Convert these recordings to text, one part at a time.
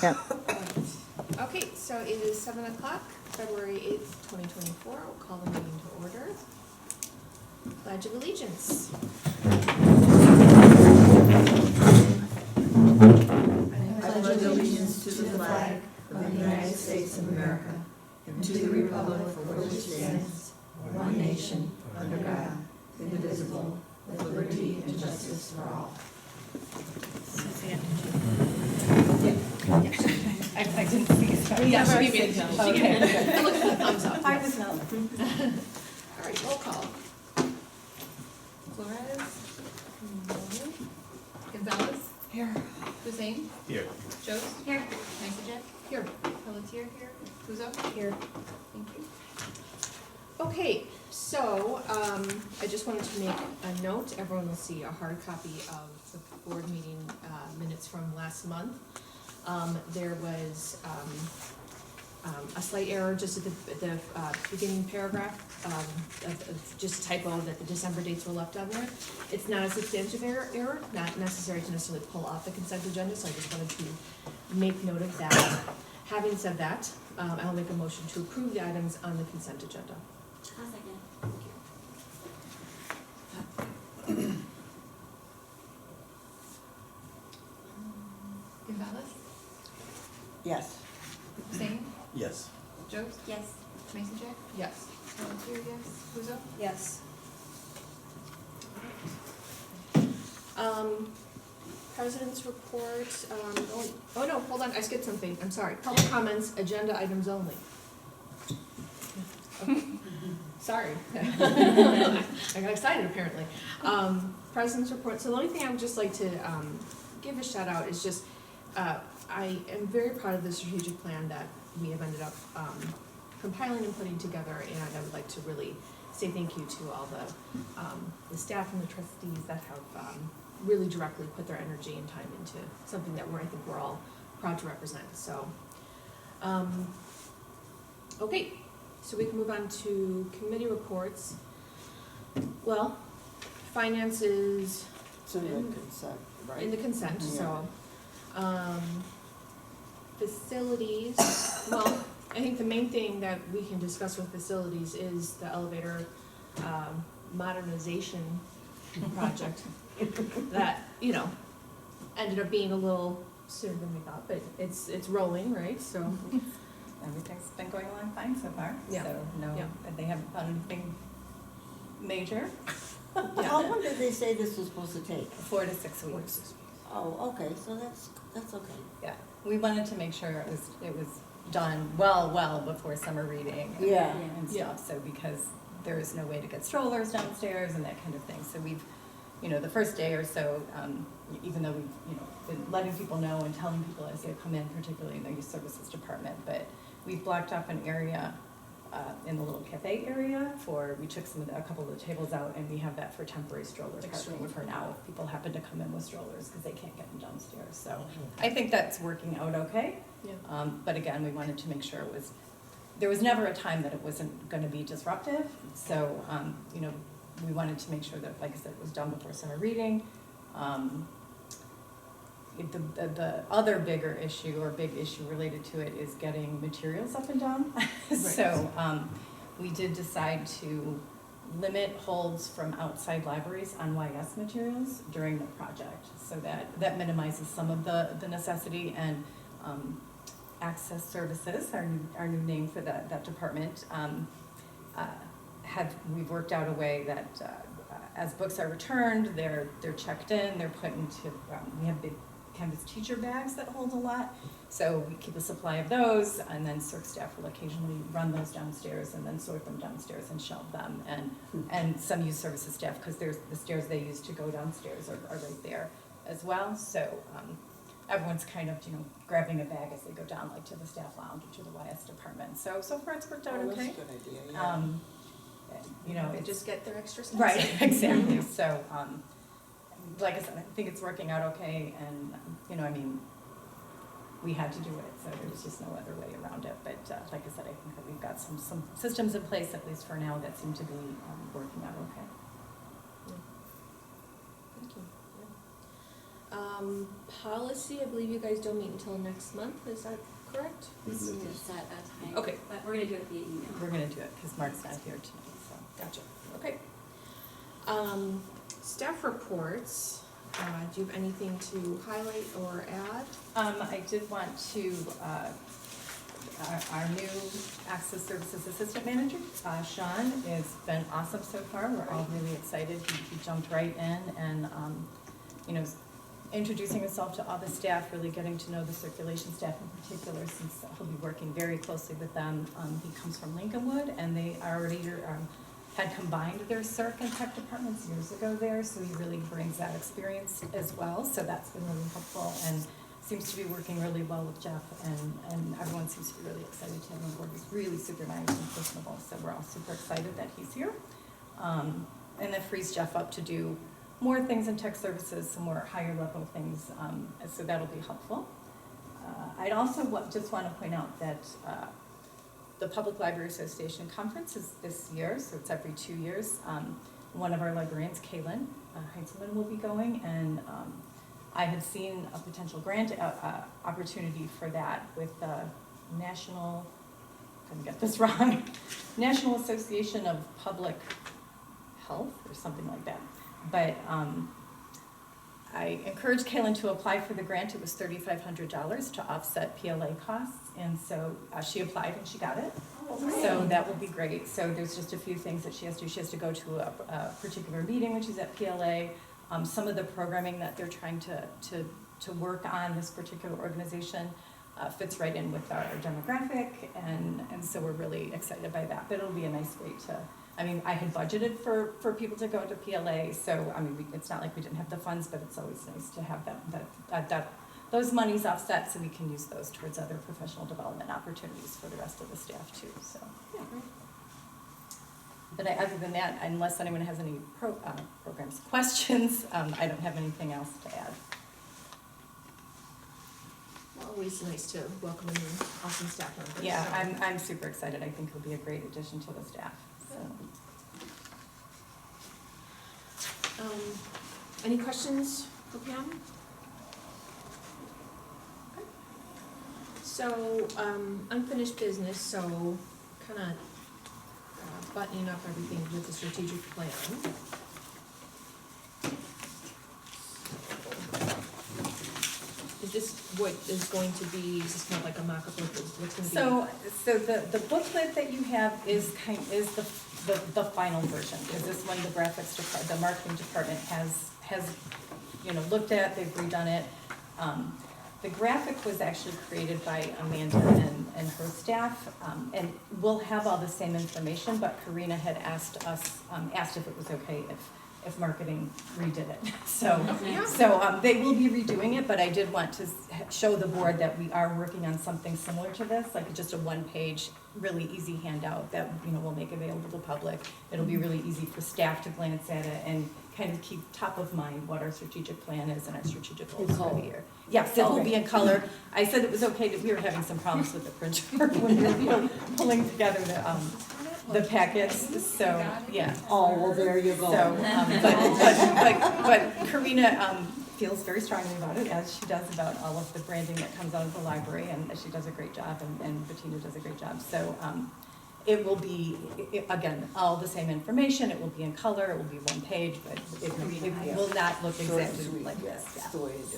Yep. Okay, so it is 7 o'clock, February 8th, 2024. We'll call the meeting to order. Pledge of Allegiance. I pledge allegiance to the flag of the United States of America and to the republic for which it stands, one nation, under God, indivisible, with liberty and justice for all. I didn't see it. Sorry. Yeah, she gave me a thumbs. She gave me a look at the thumbs up. I was not. All right, roll call. Flores. Gonzalez. Here. Hussein. Here. Jones. Here. Nicejet. Here. Pelletier here. Kuzo. Here. Thank you. Okay, so I just wanted to make a note. Everyone will see a hard copy of the board meeting minutes from last month. There was a slight error just at the beginning paragraph, of just a typo that the December dates were left on there. It's not a substantive error, not necessary to necessarily pull off the consent agenda, so I just wanted to make note of that. Having said that, I'll make a motion to approve the items on the consent agenda. I'll second. Gonzalez? Yes. Hussein? Yes. Jones? Yes. Mason Jack? Yes. Pelletier, yes. Kuzo? Yes. President's report, oh no, hold on, I skipped something, I'm sorry. Public comments, agenda items only. Okay. Sorry. I got excited apparently. President's report, so the only thing I would just like to give a shout out is just, I am very proud of the strategic plan that we have ended up compiling and putting together, and I would like to really say thank you to all the staff and the trustees that have really directly put their energy and time into something that I think we're all proud to represent. So, okay, so we can move on to committee reports. Well, finance is It's in the consent, right? in the consent, so, facilities, well, I think the main thing that we can discuss with facilities is the elevator, modernization project that, ended up being a little sooner than we thought, but it's rolling, right, so. Everything's been going along fine so far. Yeah. So no, Yeah. they haven't found anything major. How long did they say this was supposed to take? 4 to 6 weeks. Oh, okay, so that's okay. Yeah. We wanted to make sure it was done well before summer reading. Yeah. And Yeah. stuff. So because there is no way to get strollers downstairs and that kind of thing. So we've, the first day or so, even though we've, been letting people know and telling people as they come in, particularly in the youth services department, but we've blocked off an area in the little cafe area we took a couple of the tables out, and we have that for temporary stroller parking for now if people happen to come in with strollers because they can't get them downstairs. So I think that's working out okay. Yeah. But again, we wanted to make sure there was never a time that it wasn't going to be disruptive. So, we wanted to make sure that, like I said, it was done before summer reading. The other bigger issue or big issue related to it is getting materials up and down. So we did decide to limit holds from outside libraries on YS materials during the project, so that minimizes some of the necessity. And Access Services, our new name for that department, we've worked out a way that as books are returned, they're checked in, they're put into, we have big canvas teacher bags that hold a lot, so we keep a supply of those, and then CERC staff will occasionally run those downstairs and then sort them downstairs and shelve them, and some youth services staff, because there's the stairs they use to go downstairs are right there as well. So everyone's kind of grabbing a bag as they go down, like to the staff lounge or to the YS department. So far it's worked out Oh, okay. that's a good idea, yeah. It Just get their extra steps. right, exactly. So, like I said, I think it's working out okay, and we had to do it, so there was just no other way around it. But like I said, I think that we've got some systems in place, at least for now, that seem to be working out okay. Thank you. Policy, I believe you guys don't meet until next month, is that correct? It's set a time. Okay. But we're gonna do it via email. We're gonna do it, because Mark's not here tonight, so. Gotcha, okay. Staff reports, do you have anything to highlight or add? I did want to, our new Access Services Assistant Manager, Sean, has been awesome so far. We're all really excited. He jumped right in and, you know, introducing himself to all the staff, really getting to know the circulation staff in particular, since he'll be working very closely with them. He comes from Lincolnwood, and they already had combined their circ and tech departments years ago there, so he really brings that experience as well. So that's been really helpful, and seems to be working really well with Jeff, and everyone seems to be really excited to have him on board. He's really super nice and personable, so we're all super excited that he's here. And that frees Jeff up to do more things in tech services, some more higher level things, so that'll be helpful. I'd also just want to point out that the Public Library Association Conference is this year, so it's every 2 years. One of our librarians, Kaylin Heinzelman, will be going, and I had seen a potential grant opportunity for that with the National, I'm gonna get this wrong, National Association of Public Health or something like that. But I encouraged Kaylin to apply for the grant. It was $3,500 to offset PLA costs, and so she applied and she got it. So that will be great. So there's just a few things that she has to do. She has to go to a particular meeting when she's at PLA. Some of the programming that they're trying to work on, this particular organization, fits right in with our demographic, and so we're really excited by that. But it'll be a nice way to, I mean, I had budgeted for people to go to PLA, so I mean, it's not like we didn't have the funds, but it's always nice to have those monies offset, so we can use those towards other professional development opportunities for the rest of the staff too. So, yeah. But other than that, unless anyone has any programs questions, I don't have anything else to add. Always nice to welcome a new awesome staff member. Yeah, so. I'm super excited. I think he'll be a great addition to the staff. So. Any questions for Pam? Okay. So, unfinished business, so kind of buttoning up everything with the strategic plan. Is this what is going to be, is this kind of like a mock-up of what's going to be? So the booklet that you have is the final version, because this one, the graphics department, the marketing department has looked at, they've redone it. The graphic was actually created by Amanda and her staff, and we'll have all the same information, but Karina had asked if it was okay if marketing redid it. So they will be redoing it, but I did want to show the board that we are working on something similar to this, like just a one-page, really easy handout that we'll make available to the public. It'll be really easy for staff to glance at it and kind of keep top of mind what our strategic plan is and our strategic goals for the year. Yes, it will be in color. I said it was okay that we were having some problems with the printer when we were pulling together the packets, so, yeah. Oh, well, there you go. So, but Karina feels very strongly about it, as she does about all of the branding that comes out of the library, and she does a great job, and Bettina does a great job. So it will be, again, all the same information. It will be in color. It will be one page, but it will not look exactly like this. Yeah.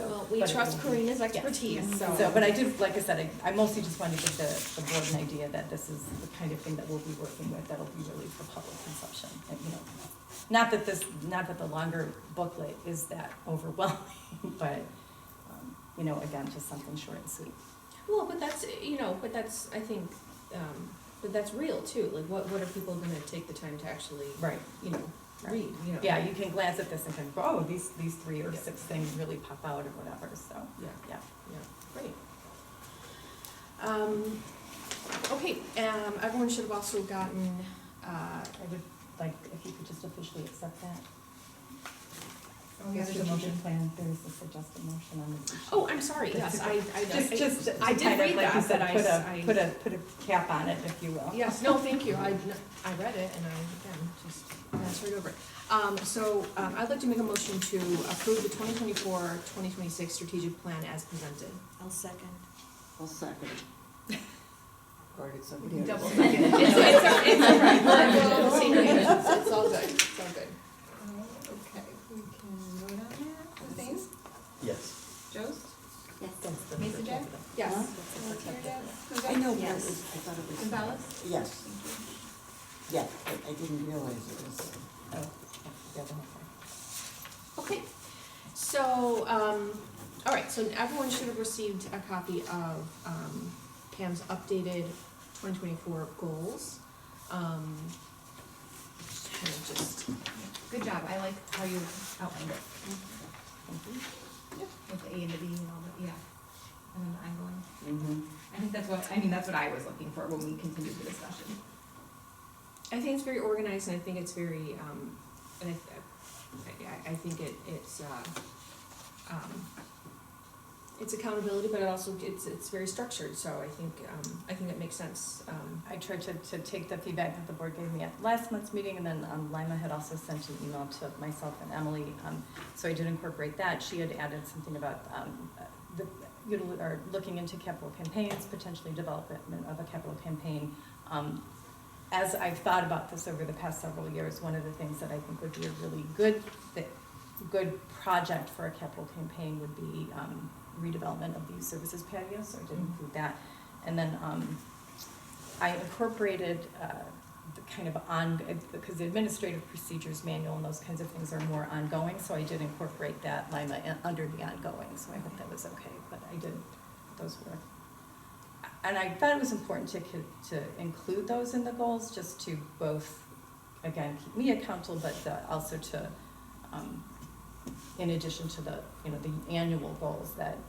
Well, we But trust it will Karina's expertise, Yeah. So, but I did, like I said, I mostly just wanted to give the board an idea that this is the kind of thing that we'll be working with that'll be really for public consumption. And, not that the longer booklet is that overwhelming, but again, just something short and sweet. Well, but that's, I think, but that's real too. Like, what are people going to take the time to actually, Right. read? Yeah, you can glance at this and think, oh, these 3 or 6 things really pop out or whatever. So Yeah, great. Okay, everyone should have also gotten, I would like if you could just officially accept that. Oh, yeah, there's a motion plan, there's a suggested motion on the. Oh, I'm sorry, yes, I did kind of, read like you that, said, but put a cap on it, if you will. yes, no, thank you, I read it and again, just glanced right over it. I'd like to make a motion to approve the 2024-2026 strategic plan as presented. I'll second. I'll second. Or did somebody else? Double second. It's all right, we're all the same page. It's all good, it's all good. Okay, we can vote on that, the things, Yes. Jost, Yes. Mesa Jack, Yes. Pelletier Jack, who's I up? know, but Yes. I thought it was. Gonzalez? Yes, yeah, I didn't realize it was. Oh, yeah, the whole thing. Okay, so, all right, so everyone should have received a copy of Pam's updated 2024 goals. Kind of just, Good job, I like how you outlined it. With the A and the B and all that, yeah. And then the ongoing. Mm-hmm. I think that's what I was looking for when we continued the discussion. I think it's very organized, and I think it's very, and I think it's accountability, but it also, it's very structured, so I think it makes sense. I tried to take the feedback that the board gave me at last month's meeting, and then Lima had also sent an email to myself and Emily, so I did incorporate that. She had added something about looking into capital campaigns, potentially development of a capital campaign. As I've thought about this over the past several years, one of the things that I think would be a really good project for a capital campaign would be redevelopment of the youth services patio, so I did include that. And then I incorporated the kind of because the administrative procedures manual and those kinds of things are more ongoing, so I did incorporate that Lima under the ongoing, so I hope that was okay, but I did, those were. And I thought it was important to include those in the goals, just to both, again, keep me accountable, but also to, in addition to the annual goals, that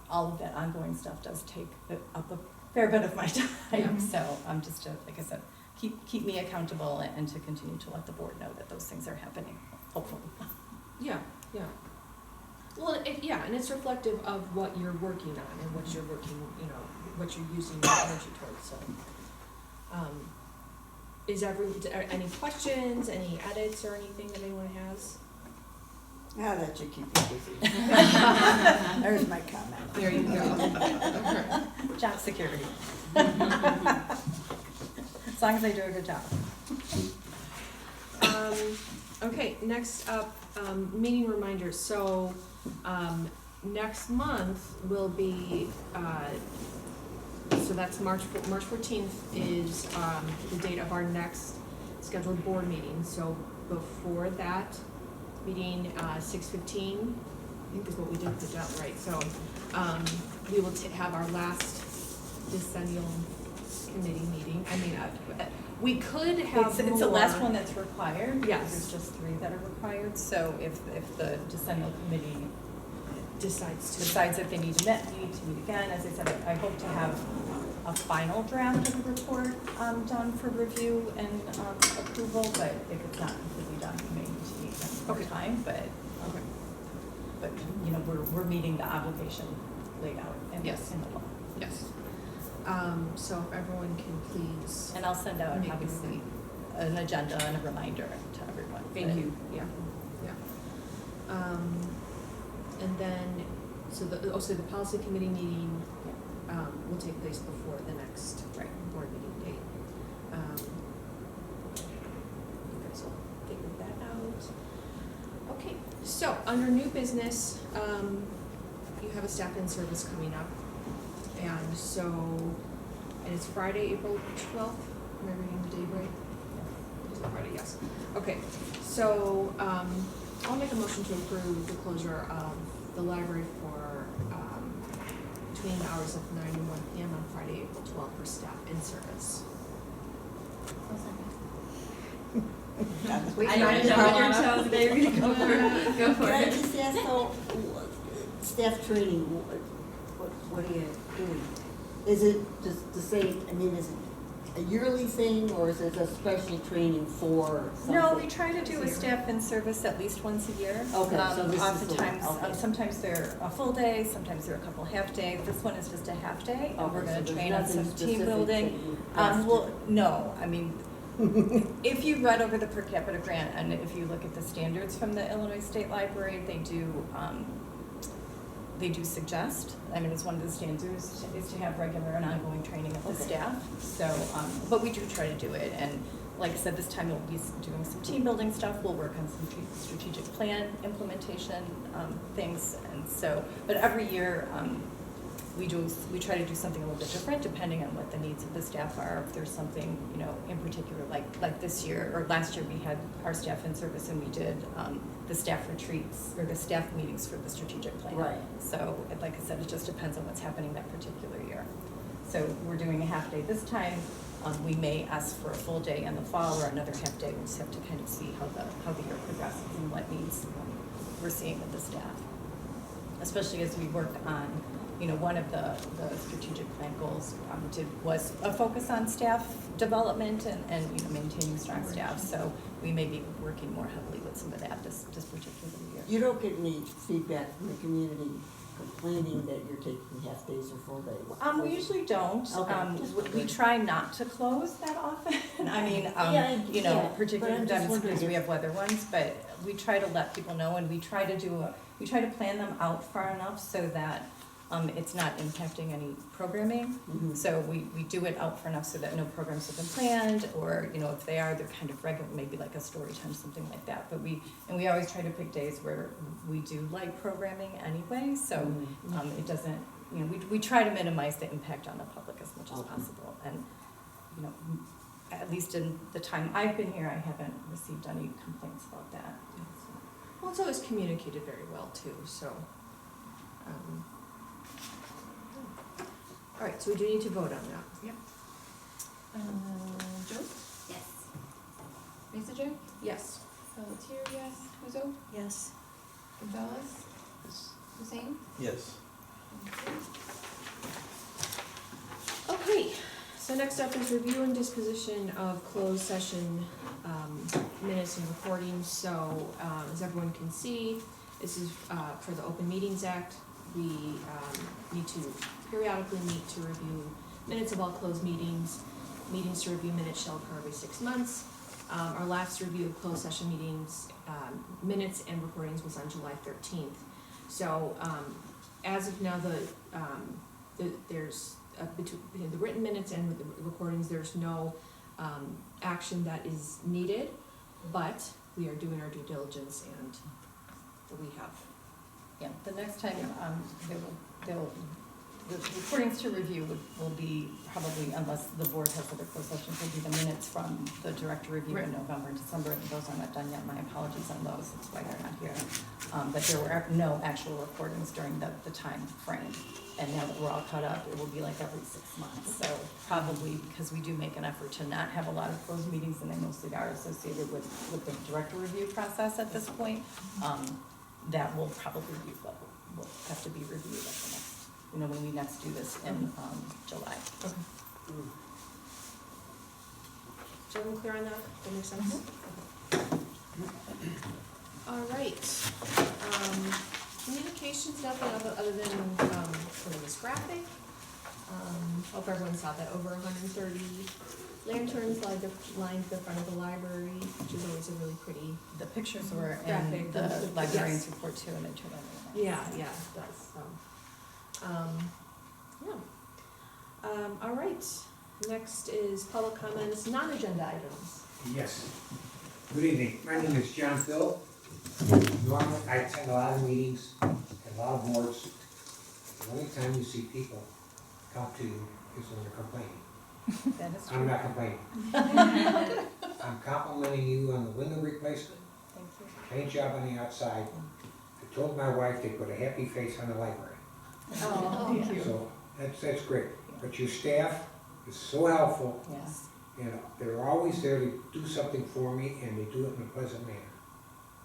all of that ongoing stuff does take up a fair bit of my time. Yeah. So just to, like I said, keep me accountable and to continue to let the board know that those things are happening, hopefully. Yeah. Well, and it's reflective of what you're working on and what you're working, what you're using your energy towards, so. Are any questions, any edits or anything that anyone has? That should keep you busy. There's my comment. There you go. Job security. As long as I do a good job. Okay, next up, meeting reminders. So, next month will be, so that's March 14th is the date of our next scheduled board meeting. So before that meeting, 6:15, I think is what we did, good job, right? So we will have our last decennial committee meeting. I mean, we could have It's the last one that's required. Yes. There's just 3 that are required, so if the decennial committee decides that they need to meet again, as I said, I hope to have a final draft of the report done for review and approval, but if it's not completely done, we may need to meet one more time, but we're meeting the obligation laid out in the law. Yes. So if everyone can please. And I'll send out Make obviously an agenda and a reminder to everyone. Thank you, yeah. And then, so the policy committee meeting, will take place before the next board meeting date. You guys will figure that out. Okay, so under new business, you have a staff in service coming up. And it's Friday, April 12th, am I reading the date right? Is it Friday? Yes. Okay, so, I'll make a motion to approve the closure of the library for, between the hours of 9 and 1 p.m. on Friday, April 12th for staff in service. I know to jump on your toes, baby. Go for Can I it. just ask, so, staff training, what are you doing? Is it just the same, is it a yearly thing, or is it a special training for something? No, we try to do a staff in service at least once a year. Okay, so this is the Oftentimes, one, okay. sometimes they're a full day, sometimes they're a couple half days. This one is just a half day, and we're Okay, gonna so there's train on nothing some team specific building. that you have to- Well, no, I mean, if you read over the per capita grant, and if you look at the standards from the Illinois State Library, they do suggest, I mean, it's one of the standards is to have regular and ongoing training of the Okay. staff. So, but we do try to do it, and like I said, this time we'll be doing some team building stuff, we'll work on some strategic plan implementation, things, and so, but every year, we try to do something a little bit different depending on what the needs of the staff are. If there's something, you know, in particular, like this year, or last year, we had our staff in service and we did, the staff retreats, or the staff meetings for the strategic plan. Right. So, like I said, it just depends on what's happening that particular year. So we're doing a half day this time. We may ask for a full day in the fall or another half day. We just have to kind of see how the year progresses and what needs we're seeing with the staff. Especially as we work on, you know, one of the strategic plan goals was a focus on staff development and you know, maintaining strong staff. So we may be working more heavily with some of that this particular year. You don't get any feedback from the community complaining that you're taking half days or full days? We usually don't. Okay. We try not to close that often. I mean, Yeah, you know, yeah, particularly but I'm just because wondering we if- have weather ones, but we try to let people know and we try to plan them out far enough so that it's not impacting any programming. Mhm. So we do it out far enough so that no programs have been planned, or, you know, if they are, they're kind of regular, maybe like a story time, something like that. But we always try to pick days where we do light programming anyway, so Mhm. it doesn't, you know, we try to minimize the impact on the public as much as Okay. possible. And, you know, at least in the time I've been here, I haven't received any complaints about that. Well, it's always communicated very well too, so. All right, so we do need to vote on that. Yep. Joe? Yes. Mason? Yes. Pelletier, yes. Kuzo? Yes. Gonzalez? Hussein? Yes. Okay, so next up is review and disposition of closed session minutes and recordings. So as everyone can see, this is for the Open Meetings Act. We need to periodically meet to review minutes of all closed meetings. Meetings to review minutes shall occur every 6 months. Our last review of closed session meetings, minutes and recordings was on July 13th. So as of now, there's between the written minutes and with the recordings, there's no action that is needed, but we are doing our due diligence and we have. Yeah, the next time, the recordings to review will be probably, unless the board has other closed sessions, will be the minutes from the director review in November and December, and those are not done yet. My apologies on those, that's why they're not here. But there were no actual recordings during the time frame. And now that we're all caught up, it will be like every 6 months. So probably, because we do make an effort to not have a lot of closed meetings, and they mostly are associated with the director review process at this point, that will probably be what will have to be reviewed at the next, you know, when we next do this in July. Okay. Is everyone clear on that? That makes sense? All right. Communications, nothing other than sort of this graphic. Hope everyone saw that over 130 lanterns lined the front of the library, which is always a really pretty. The pictures were Graphic, in the the- librarian's yes. report too, and they turned out really nice. Yeah, it does. All right. Next is public comments, non-agenda items. Yes. Good evening. My name is John Phil. Normally, I attend a lot of meetings, and a lot of boards. The only time you see people come to you is when they're complaining. That is I'm true. not complaining. I'm complimenting you on the window replacement, Thank you. paint job on the outside. I told my wife they put a happy face on the library. Oh, thank you. So that's great. But your staff is so helpful. Yes. You know, they're always there to do something for me, and they do it in a pleasant manner.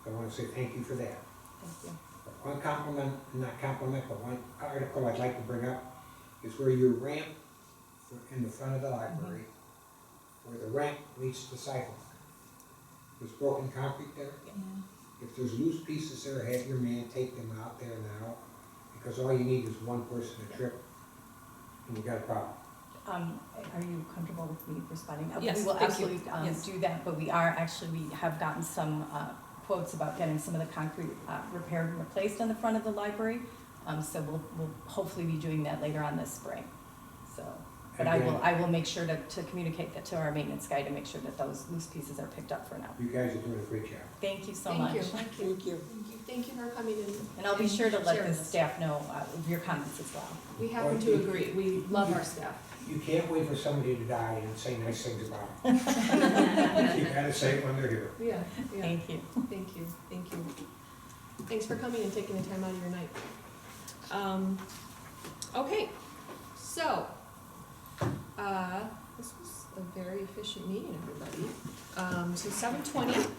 So I want to say thank you for that. Thank you. One compliment, not compliment, but one article I'd like to bring up is where your ramp in the front of the library where the ramp meets the sidewalk. There's broken concrete there. If there's loose pieces there, have your man take them out there now, because all you need is one person to trip, and you got a problem. Are you comfortable with me responding? Yes, We will thank you. absolutely Yes. do that, but we have gotten some quotes about getting some of the concrete repaired and replaced on the front of the library. So we'll hopefully be doing that later on this spring. So, but I will make sure to communicate that to our maintenance guy to make sure that those loose pieces are picked up for now. You guys are doing a great job. Thank you so Thank much. you. Thank you. Thank you for coming in. And I'll be sure to let sharing the this. staff know of your comments as well. We happen to agree, we love our staff. You can't wait for somebody to die and say nice things about them. You gotta say it when they're here. Yeah, yeah, Thank you. thank you, thank you. Thanks for coming and taking the time out of your night. Okay, so, this was a very efficient meeting, everybody. So 7:20,